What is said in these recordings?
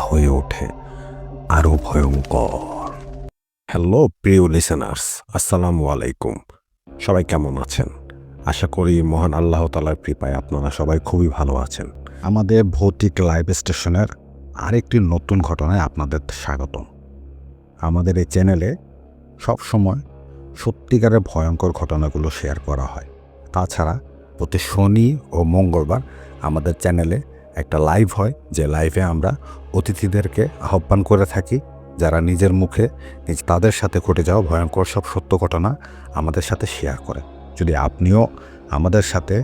হয়ে ওঠে আরও ভয়ঙ্কর। হ্যালো প্রিয় লিসেনার্স, আসসালামু আলাইকুম। সবাই কেমন আছেন? আশা করি মহান আল্লাহ তাআলার কৃপায় আপনারা সবাই খুবই ভালো আছেন। আমাদের ভৌতিক লাইভ স্টেশনের আরেকটি নতুন ঘটনায় আপনাদের স্বাগতম। আমাদের এই চ্যানেলে সবসময় সত্যিকারের ভয়ঙ্কর ঘটনাগুলো শেয়ার করা হয়। তাছাড়া প্রতি শনি ও মঙ্গলবার আমাদের চ্যানেলে একটা লাইভ হয়, যে লাইভে আমরা অতিথিদেরকে আহ্বান করে থাকি, যারা নিজের মুখে তাদের সাথে ঘটে যাওয়া ভয়ঙ্কর সব সত্য ঘটনা আমাদের সাথে শেয়ার করে। যদি আপনিও আমাদের সাথে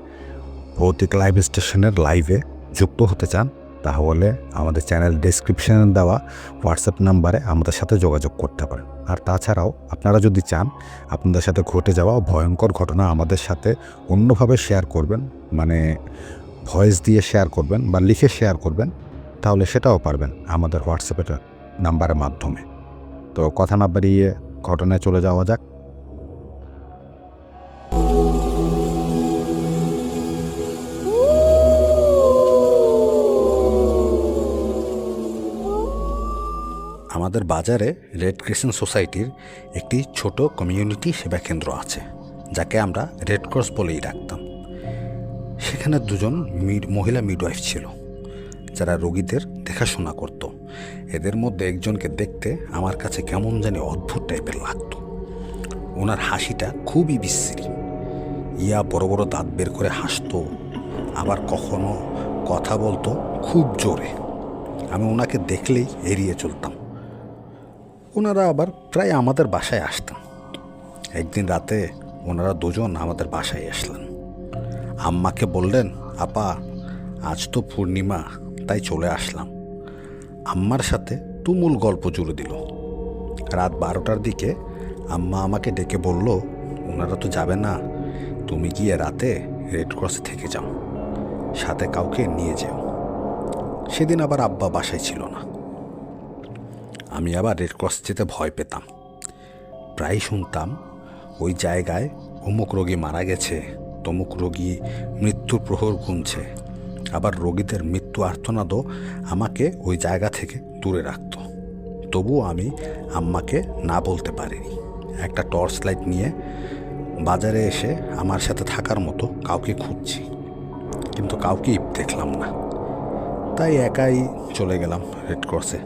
ভৌতিক লাইভ স্টেশনের লাইভে যুক্ত হতে চান, তাহলে আমাদের চ্যানেল ডেসক্রিপশনে দেওয়া হোয়াটসঅ্যাপ নাম্বারে আমাদের সাথে যোগাযোগ করতে পারেন। আর তাছাড়াও আপনারা যদি চান আপনাদের সাথে ঘটে যাওয়া ভয়ঙ্কর ঘটনা আমাদের সাথে অন্যভাবে শেয়ার করবেন, মানে ভয়েস দিয়ে শেয়ার করবেন বা লিখে শেয়ার করবেন, তাহলে সেটাও পারবেন আমাদের হোয়াটসঅ্যাপের নাম্বারের মাধ্যমে। তো কথা না বাড়িয়ে ঘটনায় চলে যাওয়া যাক। আমাদের বাজারে রেড ক্রিসেন্ট সোসাইটির একটি ছোট কমিউনিটি সেবা কেন্দ্র আছে, যাকে আমরা রেড ক্রস বলেই রাখতাম। সেখানে দুজন মহিলা মিডওয়াইফ ছিল, যারা রোগীদের দেখাশোনা করত। এদের মধ্যে একজনকে দেখতে আমার কাছে কেমন জানি অদ্ভুত টাইপের লাগতো। ওনার হাসিটা খুবই বিশ্রী, বড় বড় দাঁত বের করে হাসতো, আবার কখনো কথা বলতো খুব জোরে। আমি ওনাকে দেখলেই এড়িয়ে চলতাম। ওনারা আবার প্রায় আমাদের বাসায় আসতেন। একদিন রাতে ওনারা দুজন আমাদের বাসায় আসলেন। আম্মাকে বললেন, আপা আজ তো পূর্ণিমা, তাই চলে আসলাম। আম্মার সাথে তুমুল গল্প জুড়ে দিল। রাত 12টার দিকে আম্মা আমাকে ডেকে বলল, ওনারা তো যাবে না, তুমি গিয়ে রাতে রেড ক্রসে থেকে যাও, সাথে কাউকে নিয়ে যেও। সেদিন আবার আব্বা বাসায় ছিল না। আমি আবার রেড ক্রস যেতে ভয় পেতাম। প্রায় শুনতাম ওই জায়গায় অমুক রোগী মারা গেছে, তমুক রোগী মৃত্যুর প্রহর গুনছে। আবার রোগীদের মৃত্যু আর্তনাদও আমাকে ওই জায়গা থেকে দূরে রাখত। তবুও আমি আম্মাকে না বলতে পারিনি। একটা টর্চ লাইট নিয়ে বাজারে এসে আমার সাথে থাকার মতো কাউকে খুঁজছি, কিন্তু কাউকেই দেখলাম না। তাই একাই চলে গেলাম রেড ক্রসে।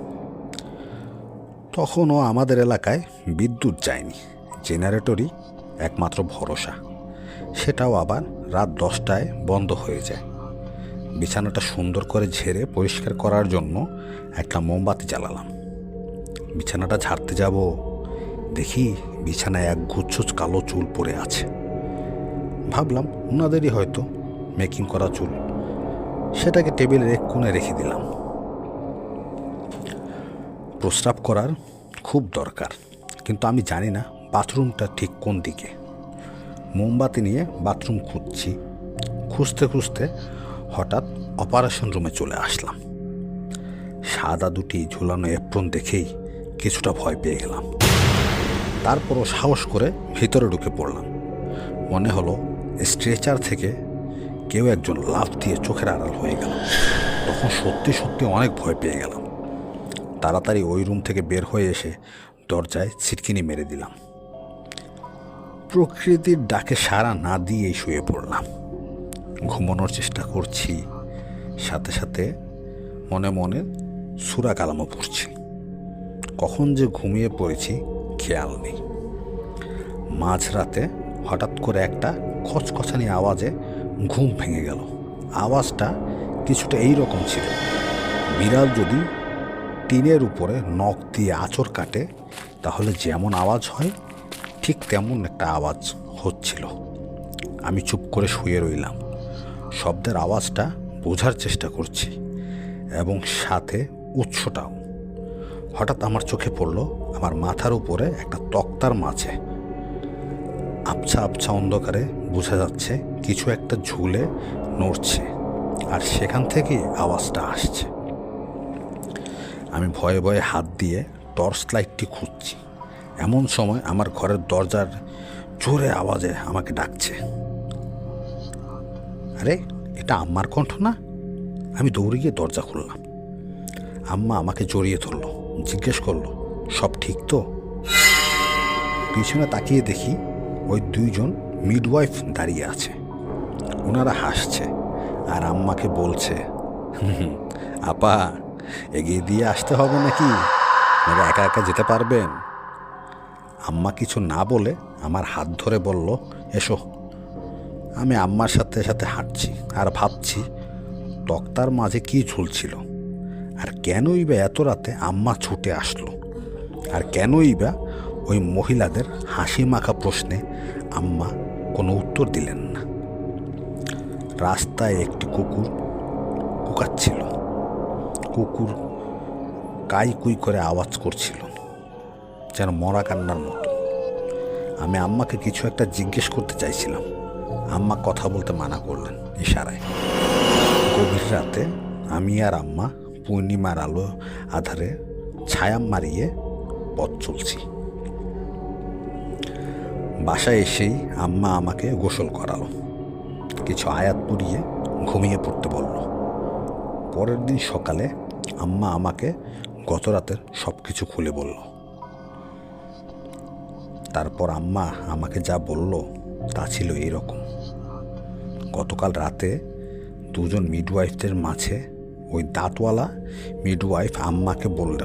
তখনও আমাদের এলাকায় বিদ্যুৎ যায়নি, জেনারেটরই একমাত্র ভরসা। সেটাও আবার রাত 10টায় বন্ধ হয়ে যায়। বিছানাটা সুন্দর করে ঝেড়ে পরিষ্কার করার জন্য একটা মোমবাতি জ্বালালাম। বিছানাটা ঝাড়তে যাব, দেখি বিছানায় এক গুচ্ছ কালো চুল পড়ে আছে। ভাবলাম ওনাদেরই হয়তো মেকিং করা চুল। সেটাকে টেবিলের এক কোণে রেখে দিলাম। প্রস্রাব করার খুব দরকার, কিন্তু আমি জানি না বাথরুমটা ঠিক কোন দিকে। মোমবাতি নিয়ে বাথরুম খুঁজছি। খুঁজতে খুঁজতে হঠাৎ অপারেশন রুমে চলে আসলাম। সাদা দুটি ঝুলানো এপ্রন দেখেই কিছুটা ভয় পেয়ে গেলাম। তারপরও সাহস করে ভিতরে ঢুকে পড়লাম। মনে হলো স্ট্রেচার থেকে কেউ একজন লাফ দিয়ে চোখের আড়াল হয়ে গেল। তখন সত্যি সত্যি অনেক ভয় পেয়ে গেলাম। তাড়াতাড়ি ওই রুম থেকে বের হয়ে এসে দরজায় ছিটকিনি মেরে দিলাম। প্রকৃতির ডাকে সাড়া না দিয়েই শুয়ে পড়লাম। ঘুমানোর চেষ্টা করছি, সাথে সাথে মনে মনে সূরা কালামও পড়ছি। কখন যে ঘুমিয়ে পড়েছি খেয়াল নেই। মাঝরাতে হঠাৎ করে একটা খচখচানি আওয়াজে ঘুম ভেঙে গেল। আওয়াজটা কিছুটা এই রকম ছিল, বিড়াল যদি টিনের উপরে নখ দিয়ে আঁচড় কাটে তাহলে যেমন আওয়াজ হয় ঠিক তেমন একটা আওয়াজ হচ্ছিল। আমি চুপ করে শুয়ে রইলাম। শব্দের আওয়াজটা বোঝার চেষ্টা করছি এবং সাথে উৎসটাও। হঠাৎ আমার চোখে পড়ল আমার মাথার উপরে একটা তক্তার মাঝে আবছা আবছা অন্ধকারে বোঝা যাচ্ছে কিছু একটা ঝুলে নড়ছে, আর সেখান থেকেই আওয়াজটা আসছে। আমি ভয়ে ভয়ে হাত দিয়ে টর্চ লাইটটি খুঁজছি। এমন সময় আমার ঘরের দরজার জোরে আওয়াজে আমাকে ডাকছে। আরে, এটা আম্মার কণ্ঠ না? আমি দৌড়ে গিয়ে দরজা খুললাম। আম্মা আমাকে জড়িয়ে ধরলো, জিজ্ঞেস করলো, সব ঠিক তো? পিছনে তাকিয়ে দেখি ওই দুইজন মিডওয়াইফ দাঁড়িয়ে আছে। ওনারা হাসছে আর আম্মাকে বলছে, আপা, এগিয়ে দিয়ে আসতে হবে নাকি, একা একা যেতে পারবেন? আম্মা কিছু না বলে আমার হাত ধরে বলল, এসো। আমি আম্মার সাথে সাথে হাঁটছি আর ভাবছি তক্তার মাঝে কি ঝুলছিল, আর কেনই বা এত রাতে আম্মা ছুটে আসলো, আর কেনই বা ওই মহিলাদের হাসি মাখা প্রশ্নে আম্মা কোনো উত্তর দিলেন না। রাস্তায় একটি কুকুর কুকাচ্ছিল। কুকুর কাই কুই করে আওয়াজ করছিল, যেন মরা কান্নার মতো। আমি আম্মাকে কিছু একটা জিজ্ঞেস করতে চাইছিলাম, আম্মা কথা বলতে মানা করলেন ইশারায়। গভীর রাতে আমি আর আম্মা পূর্ণিমার আলো আধারে ছায়া মারিয়ে পথ চলছি। বাসায় এসেই আম্মা আমাকে গোসল করালো, কিছু আয়াত পড়িয়ে ঘুমিয়ে পড়তে বলল। পরের দিন সকালে আম্মা আমাকে গত রাতের সব কিছু খুলে বলল। তারপর আম্মা আমাকে যা বলল তা ছিল এরকম। গতকাল রাতে দুজন মিডওয়াইফদের মাঝে ওই দাঁতওয়ালা মিডওয়াইফ আম্মাকে বলল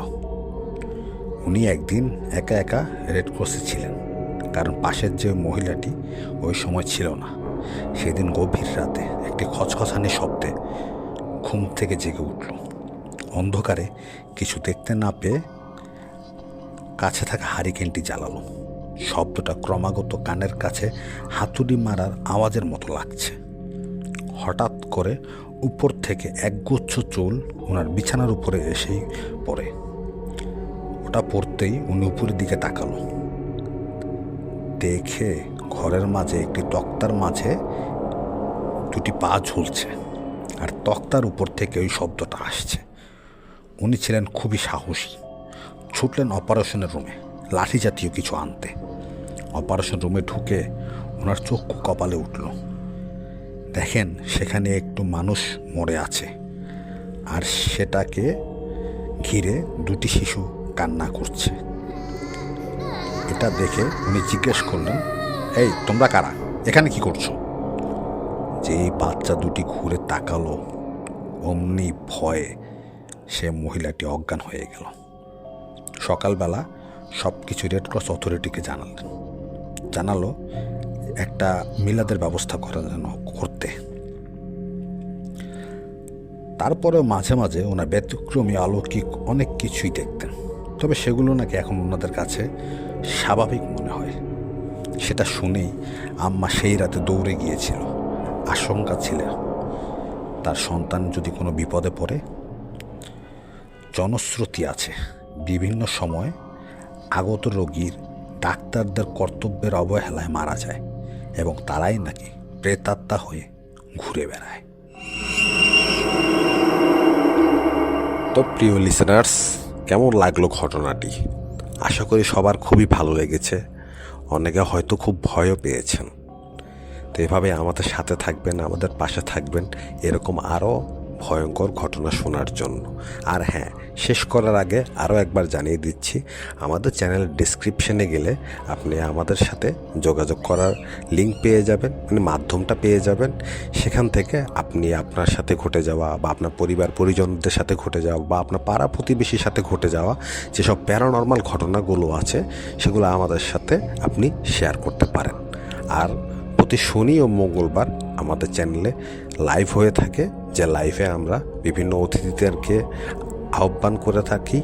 উনি একদিন একা একা রেড ক্রসে ছিলেন, কারণ পাশের যে মহিলাটি ওই সময় ছিল না। সেদিন গভীর রাতে একটি খচখচানি শব্দে ঘুম থেকে জেগে উঠল। অন্ধকারে কিছু দেখতে না পেয়ে কাছে থাকা হারিকেনটি জ্বালালো। শব্দটা ক্রমাগত কানের কাছে হাতুড়ি মারার আওয়াজের মতো লাগছে। হঠাৎ করে উপর থেকে একগুচ্ছ চুল ওনার বিছানার উপরে এসেই পড়ে। ওটা পড়তেই উনি উপরের দিকে তাকালো, দেখে ঘরের মাঝে একটি তক্তার মাঝে দুটি পা ঝুলছে, আর তক্তার উপর থেকে ওই শব্দটা আসছে। উনি ছিলেন খুবই সাহসী, ছুটলেন অপারেশনের রুমে লাঠি জাতীয় কিছু আনতে। অপারেশন রুমে ঢুকে ওনার চক্ষু কপালে উঠল। দেখেন সেখানে একটু মানুষ মরে আছে, আর সেটাকে ঘিরে দুটি শিশু কান্না করছে। এটা দেখে উনি জিজ্ঞেস করলেন, এই তোমরা কারা, এখানে কি করছো? যেই বাচ্চা দুটি ঘুরে তাকালো, অমনি ভয়ে সে মহিলাটি অজ্ঞান হয়ে গেল। সকালবেলা সব কিছু রেড ক্রস অথরিটিকে জানালো একটা মিলাদের ব্যবস্থা করতে। তারপরেও মাঝে মাঝে ওনার ব্যতিক্রমী অলৌকিক অনেক কিছুই দেখতেন, তবে সেগুলো নাকি এখন ওনাদের কাছে স্বাভাবিক মনে হয়। সেটা শুনেই আম্মা সেই রাতে দৌড়ে গিয়েছিল। আশঙ্কা ছিল তার সন্তান যদি কোনো বিপদে পড়ে। জনশ্রুতি আছে বিভিন্ন সময় আগত রোগীর ডাক্তারদের কর্তব্যের অবহেলায় মারা যায়, এবং তারাই নাকি প্রেতাত্মা হয়ে ঘুরে বেড়ায়। তো প্রিয় লিসেনার্স, কেমন লাগলো ঘটনাটি? আশা করি সবার খুবই ভালো লেগেছে। অনেকে হয়তো খুব ভয়ও পেয়েছেন। তো এভাবে আমাদের সাথে থাকবেন, আমাদের পাশে থাকবেন এরকম আরও ভয়ঙ্কর ঘটনা শোনার জন্য। আর হ্যাঁ, শেষ করার আগে আরও একবার জানিয়ে দিচ্ছি, আমাদের চ্যানেলের ডেসক্রিপশনে গেলে আপনি আমাদের সাথে যোগাযোগ করার লিঙ্ক পেয়ে যাবেন, মানে মাধ্যমটা পেয়ে যাবেন। সেখান থেকে আপনি আপনার সাথে ঘটে যাওয়া বা আপনার পরিবার পরিজনদের সাথে ঘটে যাওয়া বা আপনার পাড়া প্রতিবেশীর সাথে ঘটে যাওয়া যেসব প্যারানর্মাল ঘটনাগুলো আছে সেগুলো আমাদের সাথে আপনি শেয়ার করতে পারেন। আর প্রতি শনি ও মঙ্গলবার আমাদের চ্যানেলে লাইভ হয়ে থাকে, যে লাইভে আমরা বিভিন্ন অতিথিদেরকে আহ্বান করে থাকি।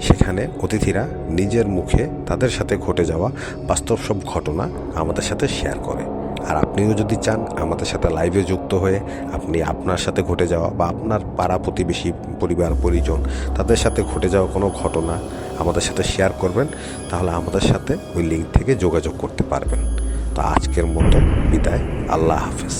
সেখানে অতিথিরা নিজের মুখে তাদের সাথে ঘটে যাওয়া বাস্তব সব ঘটনা আমাদের সাথে শেয়ার করে। আর আপনিও যদি চান আমাদের সাথে লাইভে যুক্ত হয়ে আপনি আপনার সাথে ঘটে যাওয়া বা আপনার পাড়া প্রতিবেশী পরিবার পরিজন তাদের সাথে ঘটে যাওয়া কোনো ঘটনা আমাদের সাথে শেয়ার করবেন, তাহলে আমাদের সাথে ওই লিঙ্ক থেকে যোগাযোগ করতে পারবেন। তো আজকের মতো বিদায়, আল্লাহ হাফেজ।